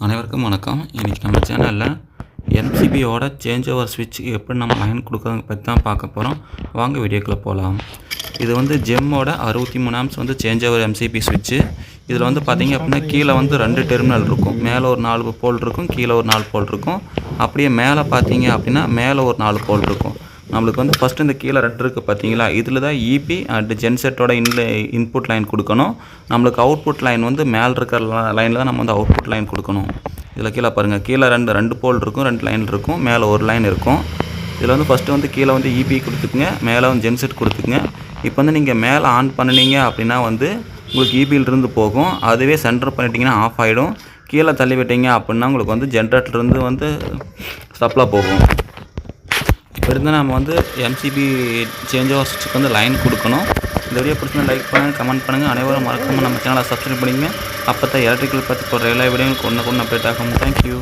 அனைவருக்கும் வணக்கம். இன்றைக்கி நம்ம சேனலில் எம்சிபியோட சேஞ்ச் ஓவர் ஸ்விட்ச் எப்படி நம்ம லைன் கொடுக்குறத பற்றி தான் பார்க்க போகிறோம். வாங்க வீடியோக்குள்ளே போகலாம். இது வந்து ஜெம்மோட 63 ஆம்ஸ் வந்து சேஞ்ச் ஓவர் எம்சிபி ஸ்விட்ச்சு. இதில் வந்து பார்த்திங்க அப்படின்னா கீழே வந்து 2 டெர்மினல் இருக்கும். மேலே ஒரு 4 போல் இருக்கும், கீழே ஒரு 4 போல் இருக்கும். அப்படியே மேலே பார்த்தீங்க அப்படின்னா மேலே ஒரு 4 போல் இருக்கும். நம்மளுக்கு வந்து ஃபஸ்ட்டு இந்த கீழே 2 இருக்குது பார்த்தீங்களா, இதில் தான் இபி அண்ட் ஜென்செட்டோட இன்புட் லைன் கொடுக்கணும். நம்மளுக்கு அவுட்புட் லைன் வந்து மேலே இருக்கிற லைனில் தான் நம்ம வந்து அவுட்புட் லைன் கொடுக்கணும். இதில் கீழே பாருங்கள், கீழே ரெண்டு போல் இருக்கும், 2 லைன் இருக்கும், மேலே ஒரு லைன் இருக்கும். இதில் வந்து ஃபஸ்ட்டு வந்து கீழே வந்து இபி கொடுத்துக்குங்க, மேலே வந்து ஜென்செட் கொடுத்துக்குங்க. இப்போ வந்து நீங்கள் மேலே ஆன் பண்ணினீங்க அப்படின்னா வந்து உங்களுக்கு இபியிலிருந்து போகும். அதுவே சென்டர் பண்ணிட்டீங்கன்னா ஆஃப் ஆகிடும். கீழே தள்ளி விட்டீங்க அப்படின்னா உங்களுக்கு வந்து ஜென்ரேட்டர்லேருந்து வந்து சப்ளை போகும். இப்போ இருந்தால் நம்ம வந்து எம்சிபி சேஞ்ச் ஓவர் ஸ்விட்சுக்கு வந்து லைன் கொடுக்கணும். இந்த வீடியோ பிடிச்சிருந்தா லைக் பண்ணுங்கள், கமெண்ட் பண்ணுங்கள். அனைவரும் மறக்காமல் நம்ம சேனலை சப்ஸ்கிரைப் பண்ணிங்க. அப்போ தான் எலக்ட்ரிக்கல் பற்றி போடுற எல்லா வீடியோவும் ஒன்று அப்டேட் ஆகும். தேங்க்யூ.